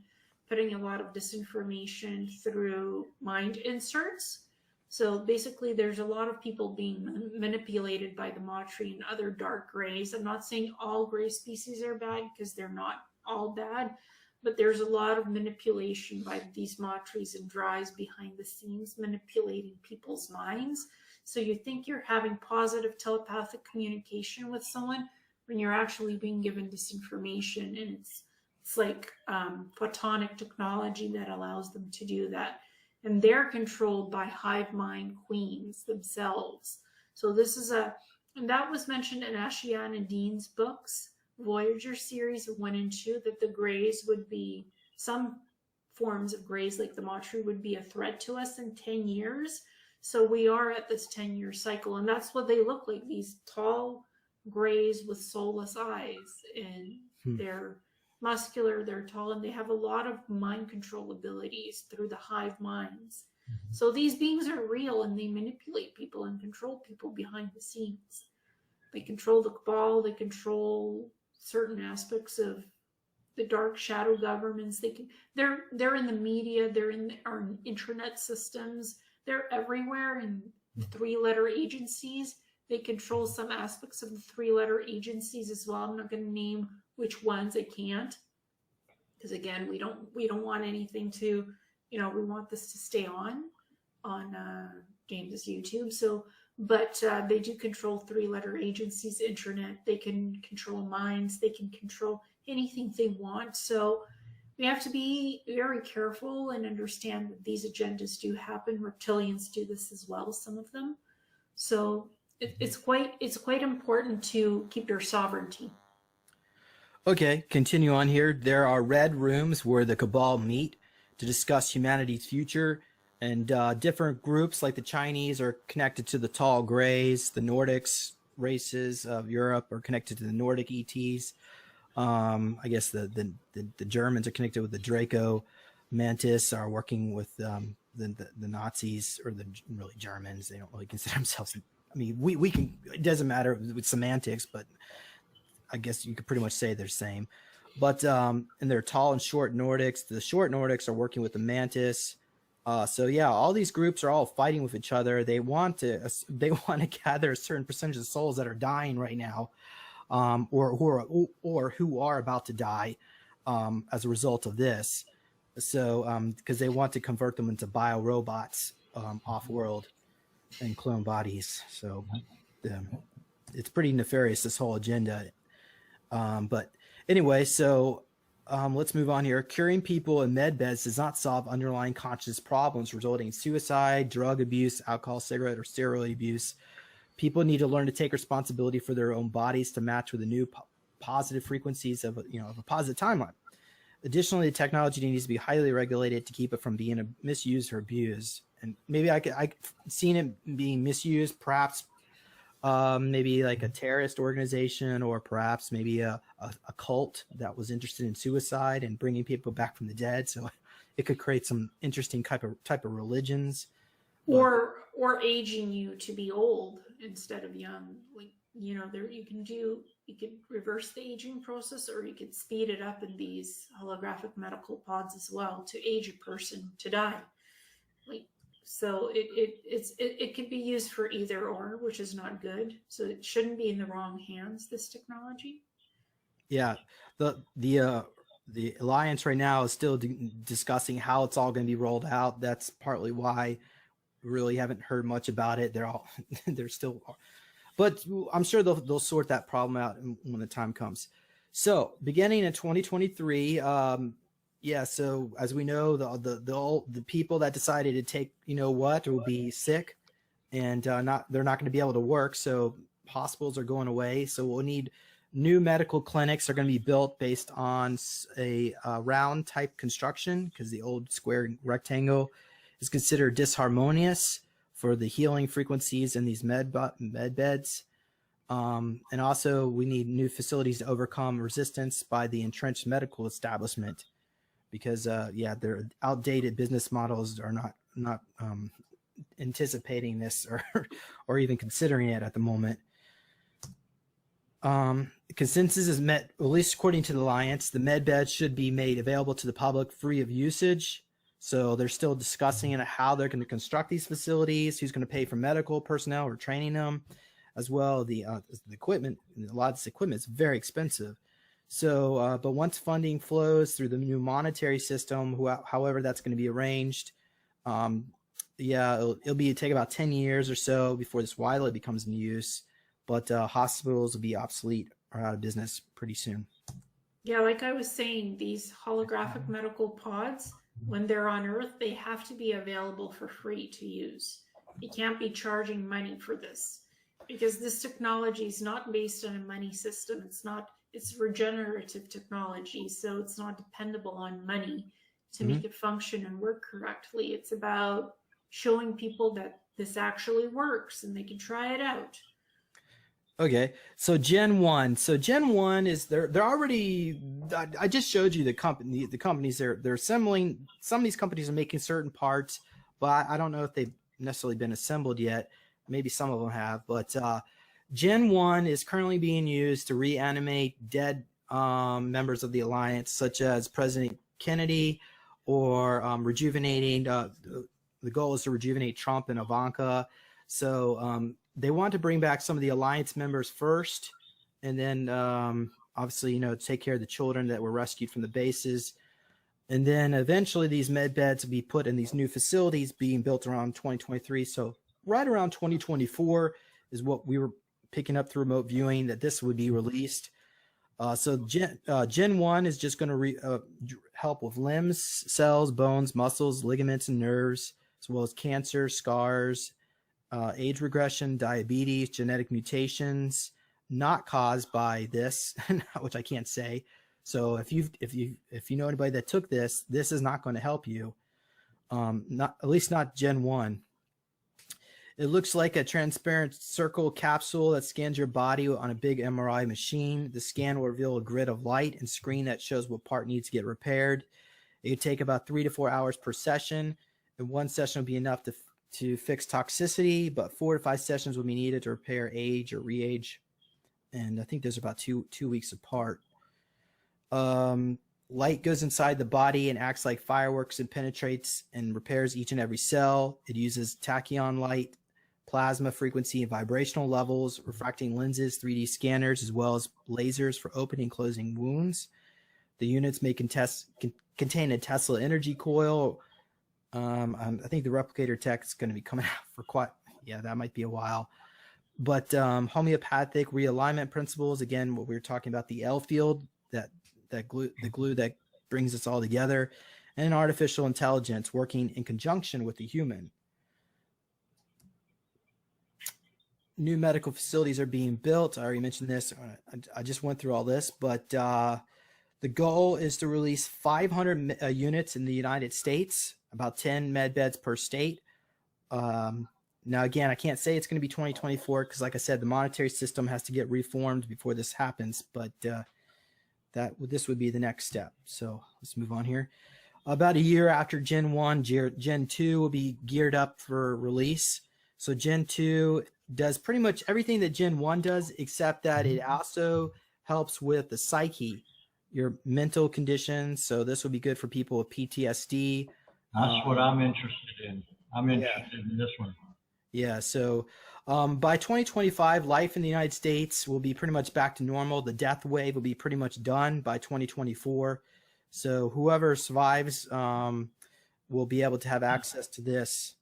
Speaker 4: putting a lot of disinformation through mind inserts. So basically, there's a lot of people being manipulated by the Mawtree and other dark grays. I'm not saying all gray species are bad, because they're not all bad, but there's a lot of manipulation by these Mawtrees and dries behind the scenes, manipulating people's minds. So you think you're having positive telepathic communication with someone when you're actually being given disinformation, and it's like photonic technology that allows them to do that. And they're controlled by hive mind queens themselves. So this is and that was mentioned in Ashiana Dean's books, Voyager series 1 and 2, that the grays would be, some forms of grays like the Mawtree would be a threat to us in 10 years. So we are at this 10-year cycle, and that's what they look like, these tall grays with soulless eyes, and they're muscular, they're tall, and they have a lot of mind control abilities through the hive minds. So these beings are real, and they manipulate people and control people behind the scenes. They control the Cabal, they control certain aspects of the dark shadow governments. They're in the media, they're in our internet systems, they're everywhere in 3-letter agencies. They control some aspects of the 3-letter agencies as well. I'm not going to name which ones. I can't, because again, we don't want anything to, we want this to stay on James's YouTube. So, but they do control 3-letter agencies, internet. They can control minds. They can control anything they want. So we have to be very careful and understand that these agendas do happen. Reptilians do this as well, some of them. So it's quite important to keep your sovereignty.
Speaker 2: Okay, continue on here. There are red rooms where the Cabal meet to discuss humanity's future, and different groups like the Chinese are connected to the tall grays. The Nordics races of Europe are connected to the Nordic ETs. I guess the Germans are connected with the Draco Mantis, are working with the Nazis, or the really Germans. They don't really consider themselves. I mean, we can. It doesn't matter with semantics, but I guess you could pretty much say they're the same. But and they're tall and short Nordics. The short Nordics are working with the Mantis. So yeah, all these groups are all fighting with each other. They want to gather a certain percentage of souls that are dying right now, or who are about to die as a result of this. So because they want to convert them into bio robots off world and clone bodies. So it's pretty nefarious, this whole agenda. But anyway, so let's move on here. Curing people in med beds does not solve underlying conscious problems resulting in suicide, drug abuse, alcohol, cigarette, or steroid abuse. People need to learn to take responsibility for their own bodies to match with the new positive frequencies of a positive timeline. Additionally, the technology needs to be highly regulated to keep it from being misused or abused. And maybe I've seen it being misused, perhaps maybe like a terrorist organization, or perhaps maybe a cult that was interested in suicide and bringing people back from the dead. So it could create some interesting type of religions.
Speaker 4: Or aging you to be old instead of young. Like, you can reverse the aging process, or you can speed it up in these holographic medical pods as well to age a person to die. So it could be used for either or, which is not good. So it shouldn't be in the wrong hands, this technology.
Speaker 2: Yeah, the Alliance right now is still discussing how it's all going to be rolled out. That's partly why we really haven't heard much about it. They're still, but I'm sure they'll sort that problem out when the time comes. So beginning in 2023, yeah. So as we know, the people that decided to take, will be sick, and they're not going to be able to work. So hospitals are going away. So we'll need new medical clinics are going to be built based on a round type construction, because the old square rectangle is considered disharmonious for the healing frequencies in these med beds. And also we need new facilities to overcome resistance by the entrenched medical establishment, because their outdated business models are not anticipating this or even considering it at the moment. Consensus is met, at least according to the Alliance, the med beds should be made available to the public free of usage. So they're still discussing how they're going to construct these facilities, who's going to pay for medical personnel or training them, as well. The equipment, a lot of this equipment is very expensive. So, but once funding flows through the new monetary system, however that's going to be arranged, it'll take about 10 years or so before this widely becomes in use. But hospitals will be obsolete or out of business pretty soon.
Speaker 4: Yeah, like I was saying, these holographic medical pods, when they're on Earth, they have to be available for free to use. You can't be charging money for this, because this technology is not based on a money system. It's regenerative technology, so it's not dependable on money to make it function and work correctly. It's about showing people that this actually works and they can try it out.
Speaker 2: Okay, so Gen 1. So Gen 1 is they're already. I just showed you the companies they're assembling. Some of these companies are making certain parts, but I don't know if they've necessarily been assembled yet. Maybe some of them have, but Gen 1 is currently being used to reanimate dead members of the Alliance, such as President Kennedy, or rejuvenating. The goal is to rejuvenate Trump and Ivanka. So they want to bring back some of the Alliance members first, and then obviously, take care of the children that were rescued from the bases. And then eventually these med beds will be put in these new facilities being built around 2023. So right around 2024 is what we were picking up through remote viewing, that this would be released. So Gen 1 is just going to help with limbs, cells, bones, muscles, ligaments, and nerves, as well as cancer, scars, age regression, diabetes, genetic mutations not caused by this, which I can't say. So if you know anybody that took this is not going to help you. Not at least not Gen 1. It looks like a transparent circle capsule that scans your body on a big MRI machine. The scan will reveal a grid of light and screen that shows what part needs to get repaired. It would take about 3 to 4 hours per session, and one session would be enough to fix toxicity, but 4 to 5 sessions will be needed to repair age or re-age. And I think those are about two weeks apart. Light goes inside the body and acts like fireworks and penetrates and repairs each and every cell. It uses tachyon light, plasma frequency, and vibrational levels, refracting lenses, 3D scanners, as well as lasers for opening and closing wounds. The units may contain a Tesla energy coil. I think the replicator tech is going to be coming out for that might be a while. But homeopathic realignment principles, again, what we were talking about, the L field, the glue that brings us all together, and artificial intelligence working in conjunction with the human. New medical facilities are being built. I already mentioned this. I just went through all this, but the goal is to release 500 units in the United States, about 10 med beds per state. Now, again, I can't say it's going to be 2024 because, like I said, the monetary system has to get reformed before this happens, but this would be the next step. So let's move on here. About a year after Gen 1, Gen 2 will be geared up for release. So Gen 2 does pretty much everything that Gen 1 does, except that it also helps with the psyche, your mental conditions. So this will be good for people with PTSD.
Speaker 3: That's what I'm interested in. I'm interested in this one.
Speaker 2: Yeah, so by 2025, life in the United States will be pretty much back to normal. The death wave will be pretty much done by 2024. So whoever survives will be able to have access to this.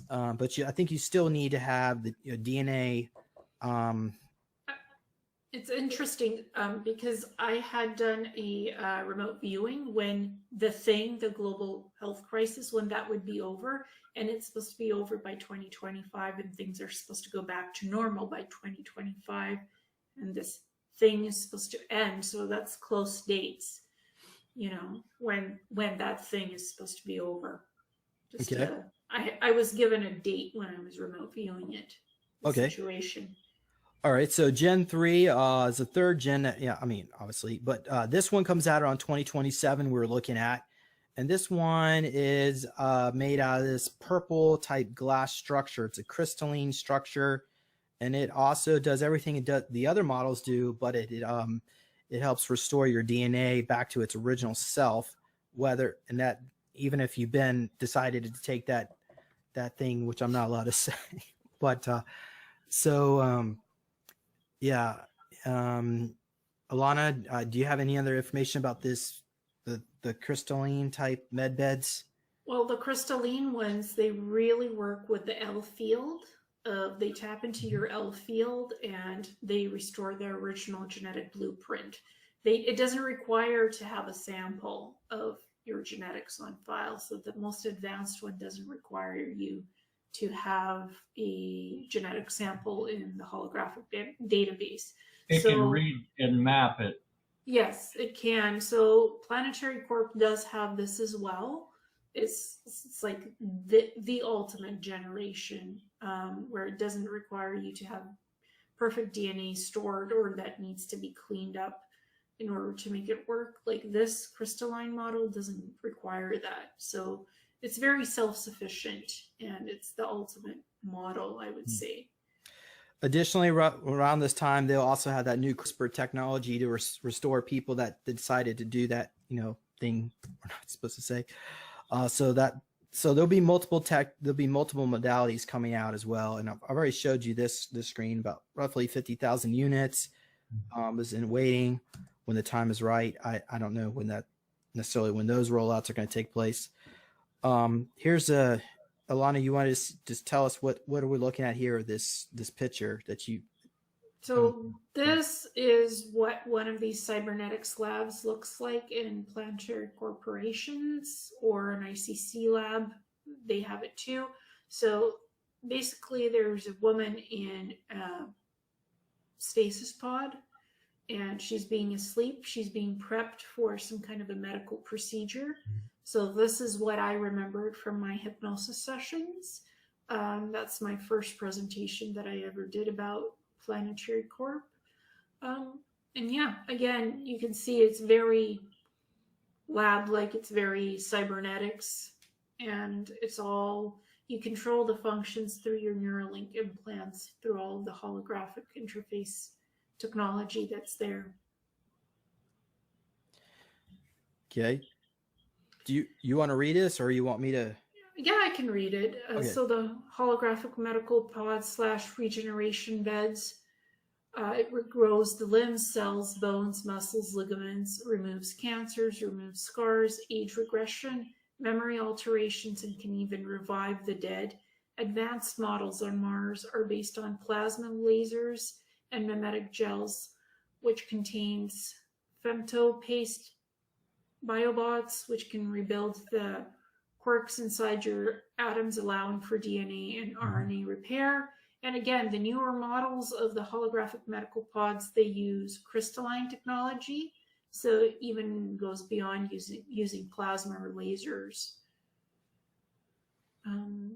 Speaker 2: But I think you still need to have the DNA.
Speaker 4: It's interesting because I had done a remote viewing when the global health crisis, when that would be over, and it's supposed to be over by 2025, and things are supposed to go back to normal by 2025, and this thing is supposed to end. So that's close dates, when that thing is supposed to be over.
Speaker 2: Okay.
Speaker 4: I was given a date when I was remote viewing it.
Speaker 2: Okay.
Speaker 4: Situation.
Speaker 2: All right, so Gen 3 is a third gen. Obviously, but this one comes out around 2027 we're looking at. And this one is made out of this purple type glass structure. It's a crystalline structure. and it also does everything the other models do, but it helps restore your DNA back to its original self. That even if you've been decided to take that thing, which I'm not allowed to say, but yeah. Alana, do you have any other information about the crystalline type med beds?
Speaker 4: Well, the crystalline ones, they really work with the L field. They tap into your L field and they restore their original genetic blueprint. It doesn't require to have a sample of your genetics on file. So the most advanced one doesn't require you to have a genetic sample in the holographic database.
Speaker 3: It can read and map it.
Speaker 4: Yes, it can. So Planetary Corp does have this as well. It's like the ultimate generation, where it doesn't require you to have perfect DNA stored or that needs to be cleaned up in order to make it work. Like this crystalline model doesn't require that. So it's very self-sufficient and it's the ultimate model, I would say.
Speaker 2: Additionally, around this time, they'll also have that new CRISPR technology to restore people that decided to do that, thing we're not supposed to say. So there'll be multiple modalities coming out as well. And I've already showed you this screen, about roughly 50,000 units is in waiting when the time is right. I don't know when those rollouts are going to take place. Here's Alana, you want to just tell us what are we looking at here? This picture that you.
Speaker 4: So this is what one of these cybernetics labs looks like in planetary corporations or an ICC lab. They have it too. So basically there's a woman in a stasis pod and she's being asleep. She's being prepped for some kind of a medical procedure. So this is what I remembered from my hypnosis sessions. That's my first presentation that I ever did about Planetary Corp. And yeah, again, you can see it's very lab-like, it's very cybernetics, and it's all, you control the functions through your Neuralink implants, through all of the holographic interface technology that's there.
Speaker 2: Okay. Do you want to read this or you want me to?
Speaker 4: Yeah, I can read it.
Speaker 2: Okay.
Speaker 4: So the holographic medical pod / regeneration beds, it regrows the limbs, cells, bones, muscles, ligaments, removes cancers, removes scars, age regression, memory alterations, and can even revive the dead. Advanced models on Mars are based on plasma lasers and mimetic gels, which contains femtopaste biobots, which can rebuild the quirks inside your atoms, allowing for DNA and RNA repair. And again, the newer models of the holographic medical pods, they use crystalline technology, so it even goes beyond using plasma or lasers.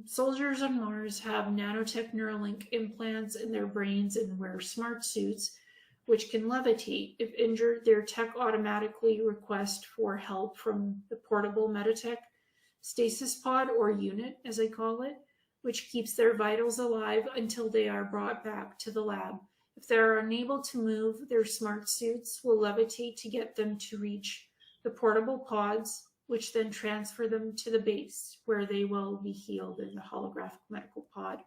Speaker 4: Soldiers on Mars have nanotech Neuralink implants in their brains and wear smart suits, which can levitate. If injured, their tech automatically request for help from the portable Meditech stasis pod, or unit as I call it, which keeps their vitals alive until they are brought back to the lab. If they are unable to move, their smart suits will levitate to get them to reach the portable pods, which then transfer them to the base, where they will be healed in the holographic medical pod.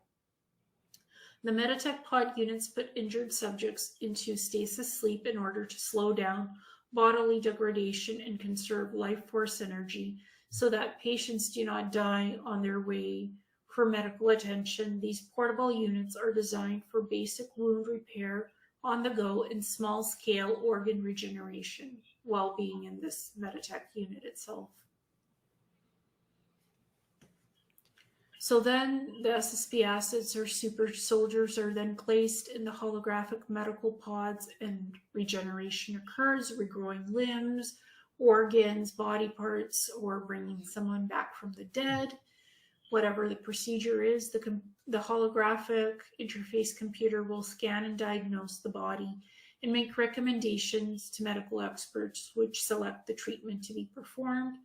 Speaker 4: The Meditech pod units put injured subjects into stasis sleep in order to slow down bodily degradation and conserve life force energy so that patients do not die on their way for medical attention. These portable units are designed for basic wound repair on the go and small scale organ regeneration while being in this Meditech unit itself. So then the SSP acids or super soldiers are then placed in the holographic medical pods and regeneration occurs, regrowing limbs, organs, body parts, or bringing someone back from the dead. Whatever the procedure is, the holographic interface computer will scan and diagnose the body and make recommendations to medical experts which select the treatment to be performed.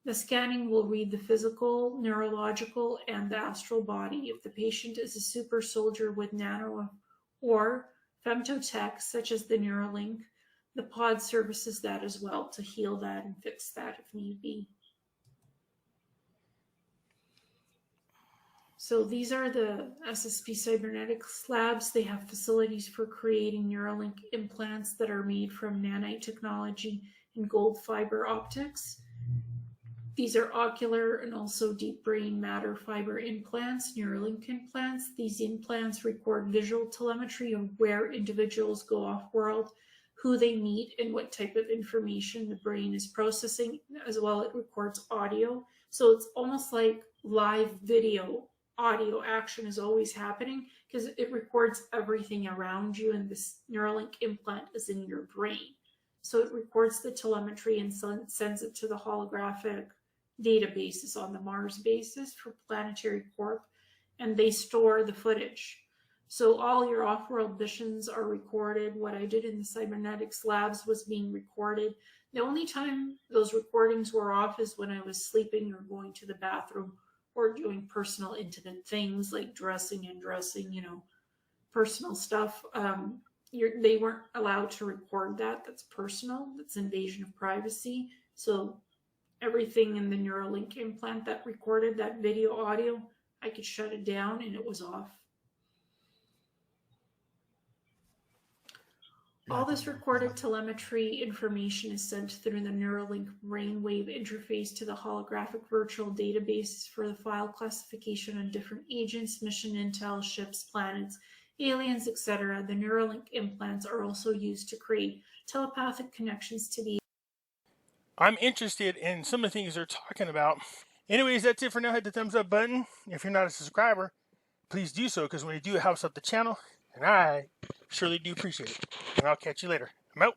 Speaker 4: The scanning will read the physical, neurological, and the astral body. If the patient is a super soldier with nano or femtotech, such as the Neuralink, the pod services that as well to heal that and fix that if need be. So these are the SSP Cybernetics labs. They have facilities for creating Neuralink implants that are made from nanite technology and gold fiber optics. These are ocular and also deep brain matter fiber implants, Neuralink implants. These implants record visual telemetry of where individuals go off-world, who they meet, and what type of information the brain is processing. As well, it records audio. So it's almost like live video. Audio action is always happening because it records everything around you, and this Neuralink implant is in your brain. So it records the telemetry and sends it to the holographic databases on the Mars basis for Planetary Corp, and they store the footage. So all your off-world missions are recorded. What I did in the cybernetics labs was being recorded. The only time those recordings were off is when I was sleeping or going to the bathroom or doing personal intimate things like dressing and undressing, you know, personal stuff. They weren't allowed to record that. That's personal. That's invasion of privacy. So everything in the Neuralink implant that recorded that video audio, I could shut it down and it was off. All this recorded telemetry information is sent through the Neuralink brainwave interface to the holographic virtual databases for the file classification on different agents, mission intel, ships, planets, aliens, etc. The Neuralink implants are also used to create telepathic connections to the...
Speaker 1: I'm interested in some of the things they're talking about. Anyways, that's it for now. Hit the thumbs up button. If you're not a subscriber, please do so, because when you do, it helps out the channel, and I surely do appreciate it. And I'll catch you later. I'm out.